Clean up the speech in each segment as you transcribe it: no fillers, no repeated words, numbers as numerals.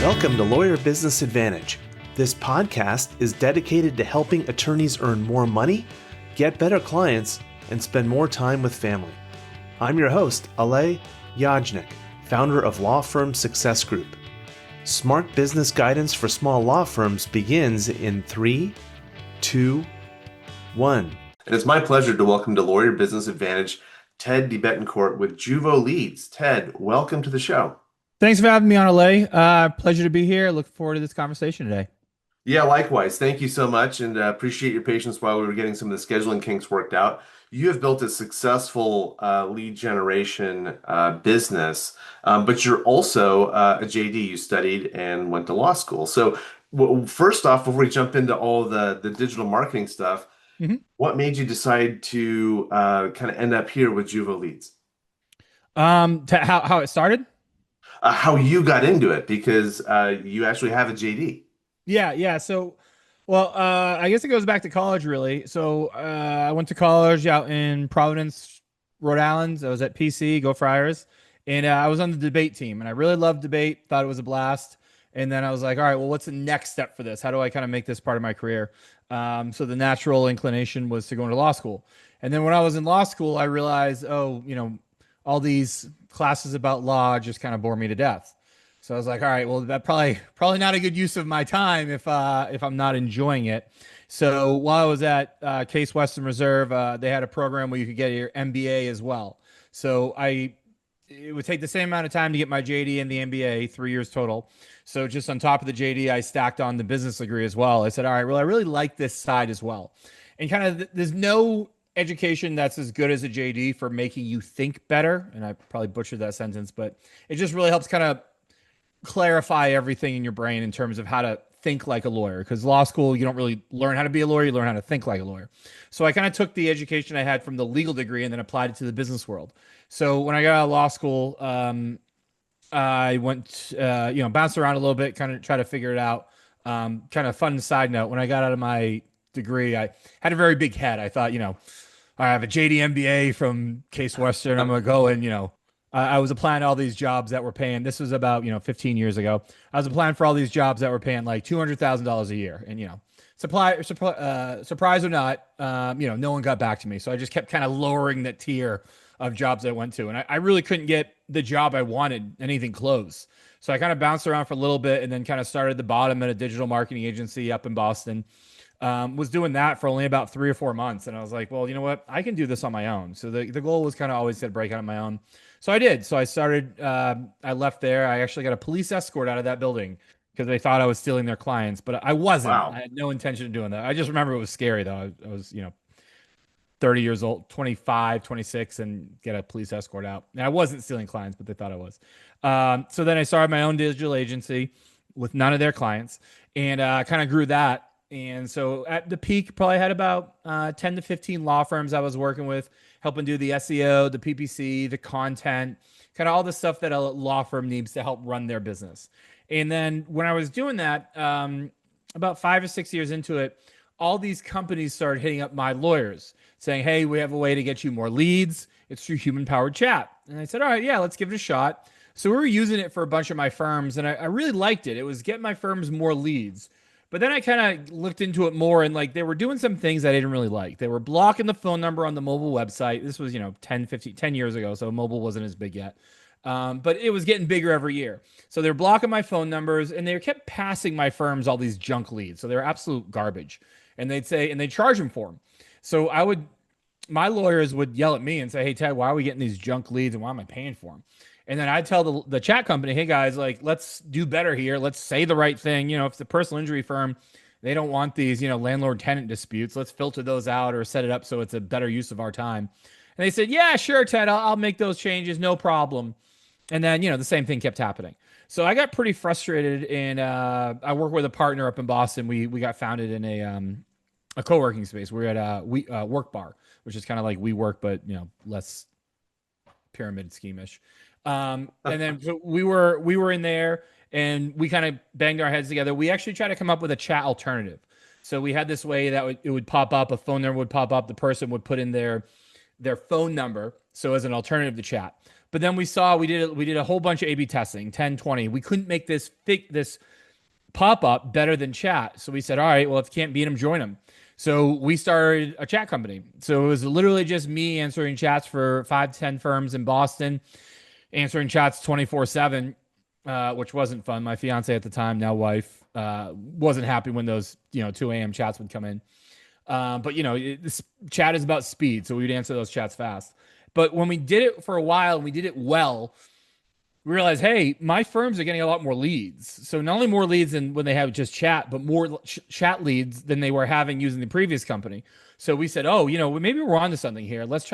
Welcome to Lawyer Business Advantage. This podcast is dedicated to helping attorneys earn more money, get better clients, and spend more time with family. I'm your host, Alay and founder of Law Firm Success Group. Smart business guidance for small law firms begins in 3, 2, 1. And it's my pleasure to welcome to Lawyer Business Advantage, Ted DeBettencourt with Juvo Leads. Ted, welcome to the show. Thanks for having me on, Alay. Pleasure to be here. Look forward to this conversation today. Yeah, likewise. Thank you so much, and appreciate your patience while we were getting some of the scheduling kinks worked out. You have built a successful lead generation business, but you're also a JD. You studied and went to law school. So first off, before we jump into all the digital marketing stuff, what made you decide to kind of end up here with Juvo Leads? How it started? How you got into it, because you actually have a JD. Yeah. So, I guess it goes back to college, really. So I went to college out in Providence, Rhode Island. I was at PC, Go Friars, and I was on the debate team, and I really loved debate, thought it was a blast. And then I was like, all right, well, what's the next step for this? How do I kind of make this part of my career? So the natural inclination was to go into law school. And then when I was in law school, I realized, all these classes about law just kind of bore me to death. So I was like, all right, well, that probably not a good use of my time if I'm not enjoying it. So while I was at Case Western Reserve, they had a program where you could get your MBA as well. So it would take the same amount of time to get my JD and the MBA, 3 years total. So just on top of the JD, I stacked on the business degree as well. I said, all right, well, I really like this side as well. And kind of there's no education that's as good as a JD for making you think better. And I probably butchered that sentence, but it just really helps kind of clarify everything in your brain in terms of how to think like a lawyer. Because law school, you don't really learn how to be a lawyer, you learn how to think like a lawyer. So I kind of took the education I had from the legal degree and then applied it to the business world. So when I got out of law school, I went, bounced around a little bit, kind of try to figure it out. Kind of fun side note, when I got out of my degree, I had a very big head. I thought, I have a JD MBA from Case Western. I'm going to go and, I was applying to all these jobs that were paying. This was about, 15 years ago. I was applying for all these jobs that were paying like $200,000 a year. And, surprise or not, no one got back to me. So I just kept kind of lowering that tier of jobs I went to. And I really couldn't get the job I wanted, anything close. So I kind of bounced around for a little bit and then kind of started at the bottom at a digital marketing agency up in Boston. Was doing that for only about 3 or 4 months. And I was like, well, you know what? I can do this on my own. So the goal was kind of always to break out on my own. So I did. So I started, I left there. I actually got a police escort out of that building because they thought I was stealing their clients, but I wasn't. Wow. I had no intention of doing that. I just remember it was scary though. I was, 30 years old, 25, 26, and get a police escort out. And I wasn't stealing clients, but they thought I was. So then I started my own digital agency with none of their clients and kind of grew that. And so at the peak, probably had about 10 to 15 law firms I was working with, helping do the SEO, the PPC, the content, kind of all the stuff that a law firm needs to help run their business. And then when I was doing that, about 5 or 6 years into it, all these companies started hitting up my lawyers saying, hey, we have a way to get you more leads. It's through human-powered chat. And I said, all right, yeah, let's give it a shot. So we were using it for a bunch of my firms, and I really liked it. It was getting my firms more leads. But then I kind of looked into it more, and like they were doing some things I didn't really like. They were blocking the phone number on the mobile website. This was, 10 years ago, so mobile wasn't as big yet. But it was getting bigger every year. So they're blocking my phone numbers, and they kept passing my firms all these junk leads. So they're absolute garbage. And they'd charge them for them. So my lawyers would yell at me and say, hey, Ted, why are we getting these junk leads and why am I paying for them? And then I'd tell the chat company, hey guys, like, let's do better here. Let's say the right thing. If it's a personal injury firm, they don't want these, landlord tenant disputes. Let's filter those out or set it up so it's a better use of our time. And they said, yeah, sure, Ted, I'll make those changes. No problem. And then, the same thing kept happening. So I got pretty frustrated, and I work with a partner up in Boston. We got founded in a co-working space. We're at a Work Bar, which is kind of like WeWork, but, less pyramid scheme-ish. And then so we were in there and we kind of banged our heads together. We actually tried to come up with a chat alternative. So we had this way that it would pop up, a phone number would pop up, the person would put in their phone number. So as an alternative to chat, But then we did a whole bunch of A/B testing, 10, 20. We couldn't make this pop up better than chat. So we said, all right, well, if you can't beat them, join them. So we started a chat company. So it was literally just me answering chats for 5 to 10 firms in Boston, answering chats 24/7, which wasn't fun. My fiance at the time, now wife, wasn't happy when those 2 a.m. chats would come in. But this chat is about speed, so we would answer those chats fast. But when we did it for a while and we did it well, we realized, hey, my firms are getting a lot more leads. So not only more leads than when they have just chat, but more chat leads than they were having using the previous company. So we said, oh, maybe we're onto something here. Let's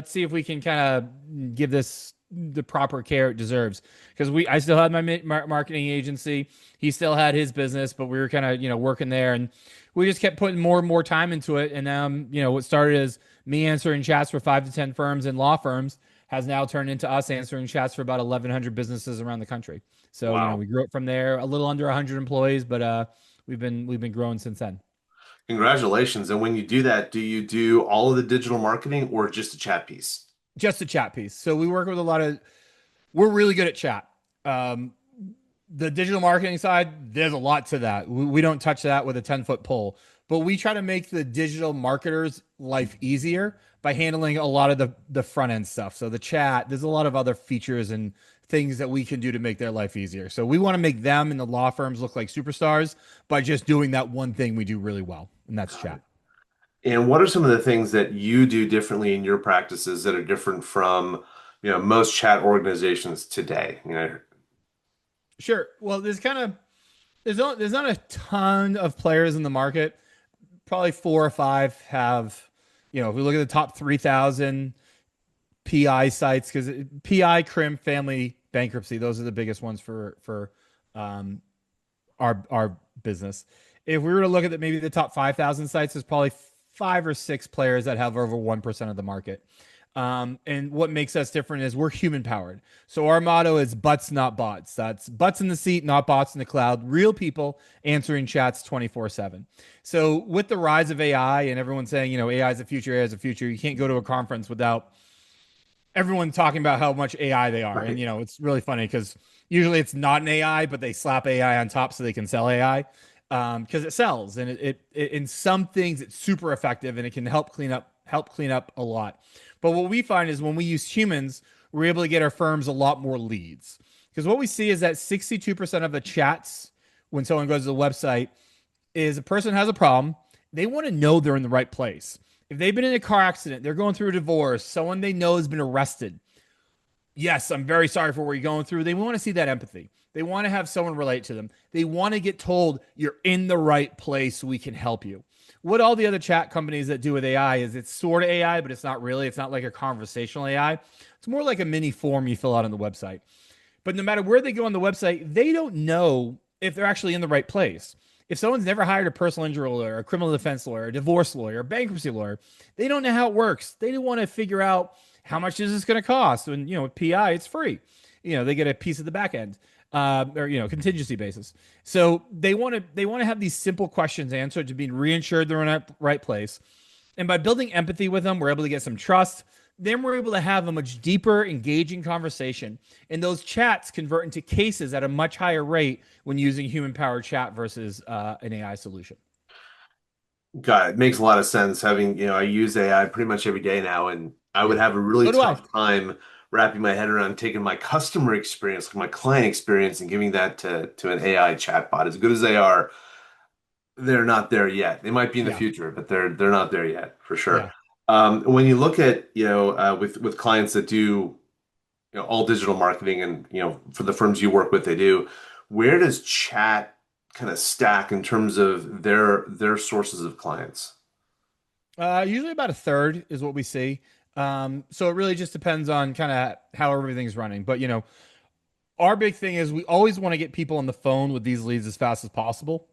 see if we can kind of give this the proper care it deserves. Because I still had my marketing agency. He still had his business, but we were kind of, working there. And we just kept putting more and more time into it. And, what started as me answering chats for 5 to 10 firms and law firms has now turned into us answering chats for about 1,100 businesses around the country. So, Wow. we grew up from there, a little under 100 employees, but we've been growing since then. Congratulations. And when you do that, do you do all of the digital marketing or just a chat piece? Just a chat piece. So we work with we're really good at chat. The digital marketing side, there's a lot to that. We don't touch that with a 10-foot pole, but we try to make the digital marketers' life easier by handling a lot of the front end stuff. So the chat, there's a lot of other features and things that we can do to make their life easier. So we want to make them and the law firms look like superstars by just doing that one thing we do really well, and that's chat. And what are some of the things that you do differently in your practices that are different from, most chat organizations today? Sure. Well, there's not a ton of players in the market. Probably 4 or 5 have, if we look at the top 3,000 PI sites, because PI, crim, family, bankruptcy, those are the biggest ones for our business. If we were to look at maybe the top 5,000 sites, there's probably 5 or 6 players that have over 1% of the market. And what makes us different is we're human powered. So our motto is butts, not bots. That's butts in the seat, not bots in the cloud. Real people answering chats 24/7. So with the rise of AI and everyone saying, AI is the future, AI is the future, you can't go to a conference without everyone talking about how much AI they are. Right. And, it's really funny because usually it's not an AI, but they slap AI on top so they can sell AI. Because it sells, and it in some things it's super effective and it can help clean up a lot. But what we find is when we use humans, we're able to get our firms a lot more leads. Because what we see is that 62% of the chats when someone goes to the website is a person has a problem. They want to know they're in the right place. If they've been in a car accident, they're going through a divorce, someone they know has been arrested. Yes, I'm very sorry for what you're going through. They want to see that empathy. They want to have someone relate to them. They want to get told you're in the right place. We can help you. What all the other chat companies that do with AI is it's sort of AI, but it's not really. It's not like a conversational AI. It's more like a mini form you fill out on the website. But no matter where they go on the website, they don't know if they're actually in the right place. If someone's never hired a personal injury lawyer, a criminal defense lawyer, a divorce lawyer, a bankruptcy lawyer, they don't know how it works. They don't want to figure out how much is this going to cost. And, with PI, it's free. They get a piece of the back end. Or contingency basis. So they want to have these simple questions answered to be reinsured they're in the right place. And by building empathy with them, we're able to get some trust. Then we're able to have a much deeper, engaging conversation. And those chats convert into cases at a much higher rate when using human-powered chat versus an AI solution. God, it makes a lot of sense having, I use AI pretty much every day now, and I would have a really So do I. tough time wrapping my head around taking my customer experience, my client experience, and giving that to an AI chatbot. As good as they are, they're not there yet. They might be in the Yeah. future, but they're not there yet for sure. Yeah. When you look at, with clients that do, all digital marketing and, for the firms you work with, they do, where does chat kind of stack in terms of their sources of clients? Usually about a third is what we see. So it really just depends on kind of how everything's running. But, our big thing is we always want to get people on the phone with these leads as fast as possible.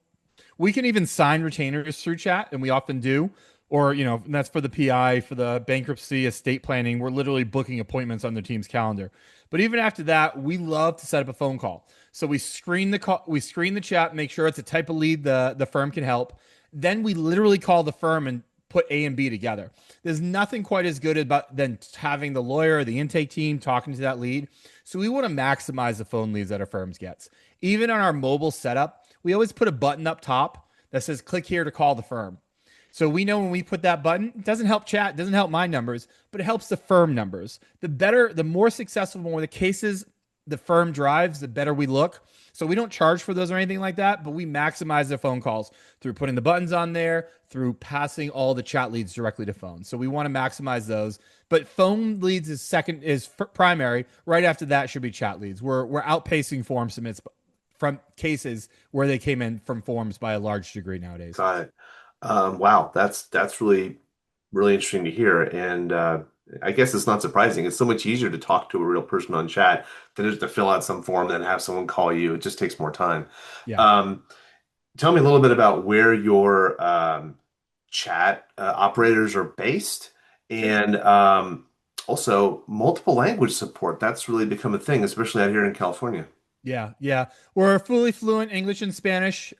We can even sign retainers through chat, and we often do. Or, and that's for the PI, for the bankruptcy, estate planning. We're literally booking appointments on their team's calendar. But even after that, we love to set up a phone call. So we screen the call, we screen the chat, make sure it's a type of lead the firm can help. Then we literally call the firm and put A and B together. There's nothing quite as good about than having the lawyer or the intake team talking to that lead. So we want to maximize the phone leads that our firms gets. Even on our mobile setup, we always put a button up top that says click here to call the firm. So we know when we put that button, it doesn't help chat, it doesn't help my numbers, but it helps the firm numbers. The more successful, more the cases the firm drives, the better we look. So we don't charge for those or anything like that, but we maximize the phone calls through putting the buttons on there, through passing all the chat leads directly to phone. So we want to maximize those. But phone leads is primary. Right after that should be chat leads. We're outpacing form submits from cases where they came in from forms by a large degree nowadays. Got it. Wow, that's really interesting to hear. And I guess it's not surprising. It's so much easier to talk to a real person on chat than just to fill out some form and have someone call you. It just takes more time. Yeah. Tell me a little bit about where your chat operators are based, and also multiple language support. That's really become a thing, especially out here in California. Yeah. We're fully fluent English and Spanish.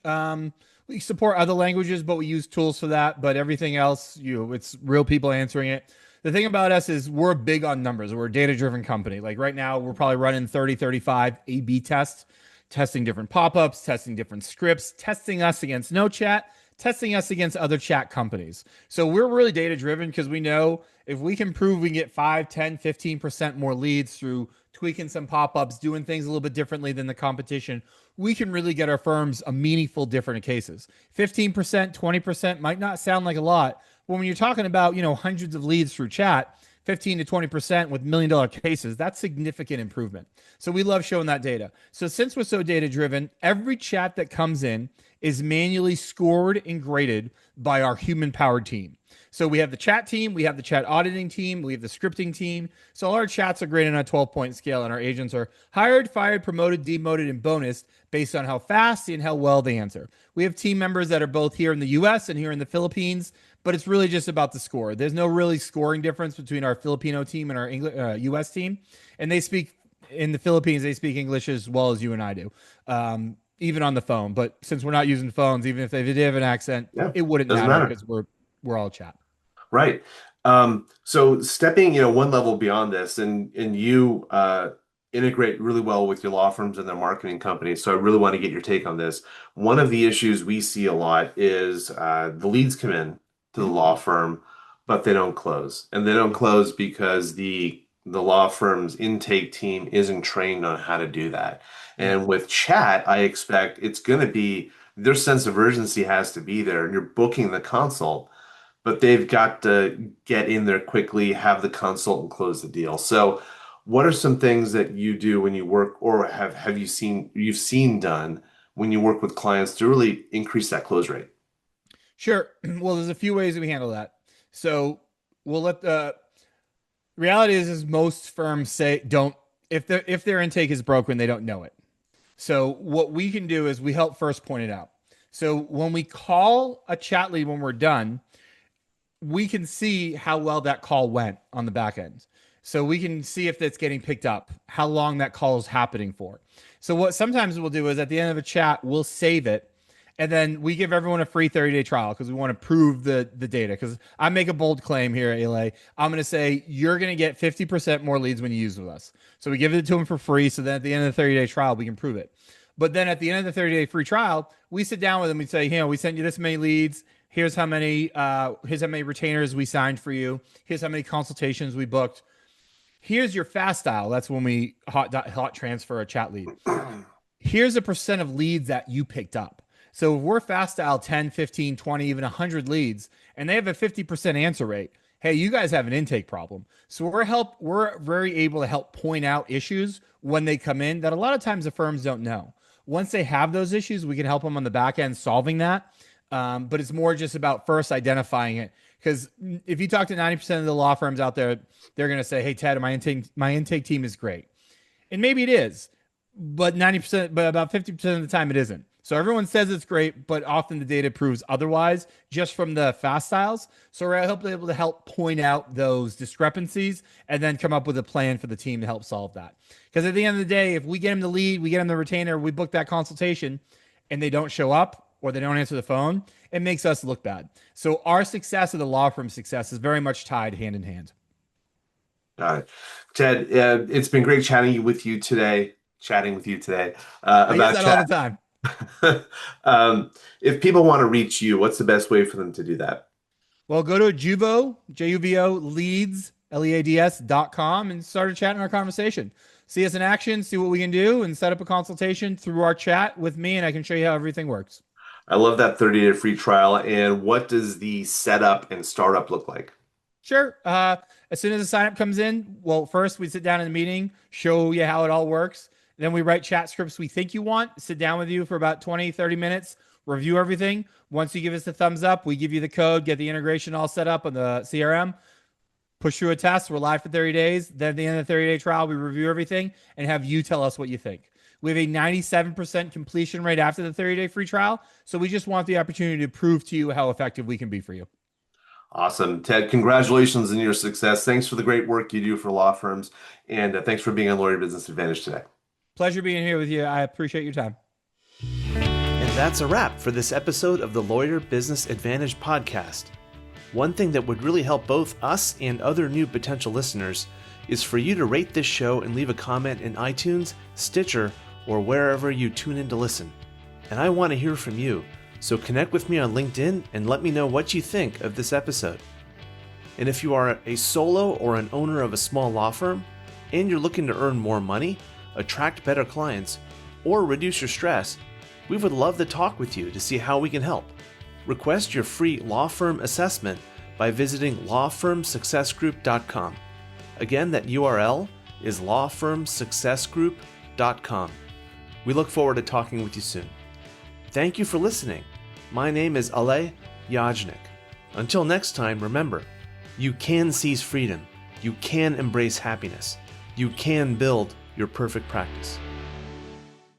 We support other languages, but we use tools for that. But everything else, it's real people answering it. The thing about us is we're big on numbers. We're a data-driven company. Like right now, we're probably running 30, 35 A/B tests, testing different pop-ups, testing different scripts, testing us against no chat, testing us against other chat companies. So we're really data-driven because we know if we can prove we can get 5, 10, 15% more leads through tweaking some pop-ups, doing things a little bit differently than the competition, we can really get our firms a meaningful different cases. 15%, 20% might not sound like a lot, but when you're talking about, hundreds of leads through chat, 15 to 20% with $1 million cases, that's significant improvement. So we love showing that data. So since we're so data driven, every chat that comes in is manually scored and graded by our human powered team. So we have the chat team, we have the chat auditing team, we have the scripting team. So all our chats are graded on a 12-point scale, and our agents are hired, fired, promoted, demoted, and bonused based on how fast and how well they answer. We have team members that are both here in the US and here in the Philippines, but it's really just about the score. There's no really scoring difference between our Filipino team and our US team. And they speak, in the Philippines, they speak English as well as you and I do, even on the phone. But since we're not using phones, even if they did have an accent, it wouldn't matter because we're all chat. Right. So stepping, one level beyond this, and you integrate really well with your law firms and their marketing companies. So I really want to get your take on this. One of the issues we see a lot is the leads come in to the law firm, but they don't close. And they don't close because the law firm's intake team isn't trained on how to do that. And with chat, I expect it's going to be their sense of urgency has to be there. And you're booking the consult, but they've got to get in there quickly, have the consult, and close the deal. So what are some things that you do when you work, or have you seen done when you work with clients to really increase that close rate? Sure. Well, there's a few ways that we handle that. So we'll let the reality is most firms say if their intake is broken, they don't know it. So what we can do is we help first point it out. So when we call a chat lead when we're done, we can see how well that call went on the back end. So we can see if it's getting picked up, how long that call is happening for. So what sometimes we'll do is at the end of a chat, we'll save it. And then we give everyone a free 30-day trial because we want to prove the data. Because I make a bold claim here at Alay. I'm going to say you're going to get 50% more leads when you use with us. So we give it to them for free. So then at the end of the 30-day trial, we can prove it. But then at the end of the 30-day free trial, we sit down with them. We say, we sent you this many leads. Here's how many retainers we signed for you. Here's how many consultations we booked. Here's your fast dial. That's when we hot transfer a chat lead. Here's a percent of leads that you picked up. So if we're fast dial 10, 15, 20, even 100 leads, and they have a 50% answer rate, hey, you guys have an intake problem. So we're very able to help point out issues when they come in that a lot of times the firms don't know. Once they have those issues, we can help them on the back end solving that. But it's more just about first identifying it. Because if you talk to 90% of the law firms out there, they're going to say, hey, Ted, my intake team is great. And maybe it is, but about 50% of the time it isn't. So everyone says it's great, but often the data proves otherwise just from the fast styles. So we're able to help point out those discrepancies and then come up with a plan for the team to help solve that. Because at the end of the day, if we get them the lead, we get them the retainer, we book that consultation, and they don't show up or they don't answer the phone, it makes us look bad. So our success and the law firm success is very much tied hand in hand. Got it. Ted, it's been great chatting with you today. I use About that all chat. the time. If people want to reach you, what's the best way for them to do that? Well, go to Juvo, Juvo leads, leads.com and start a chat in our conversation. See us in action, see what we can do, and set up a consultation through our chat with me, and I can show you how everything works. I love that 30-day free trial. And what does the setup and startup look like? Sure. As soon as the sign up comes in, well, first we sit down in the meeting, show you how it all works. Then we write chat scripts we think you want, sit down with you for about 20, 30 minutes, review everything. Once you give us the thumbs up, we give you the code, get the integration all set up on the CRM, push through a test. We're live for 30 days. Then at the end of the 30-day trial, we review everything and have you tell us what you think. We have a 97% completion rate after the 30-day free trial. So we just want the opportunity to prove to you how effective we can be for you. Awesome. Ted, congratulations on your success. Thanks for the great work you do for law firms. And thanks for being on Lawyer Business Advantage today. Pleasure being here with you. I appreciate your time. And that's a wrap for this episode of the Lawyer Business Advantage podcast. One thing that would really help both us and other new potential listeners is for you to rate this show and leave a comment in iTunes, Stitcher, or wherever you tune in to listen. And I want to hear from you. So connect with me on LinkedIn and let me know what you think of this episode. And if you are a solo or an owner of a small law firm and you're looking to earn more money, attract better clients, or reduce your stress, we would love to talk with you to see how we can help. Request your free law firm assessment by visiting lawfirmsuccessgroup.com. Again, that URL is lawfirmsuccessgroup.com. We look forward to talking with you soon. Thank you for listening. My name is Alay Yajnik. Until next time, remember, you can seize freedom, you can embrace happiness, you can build your perfect practice.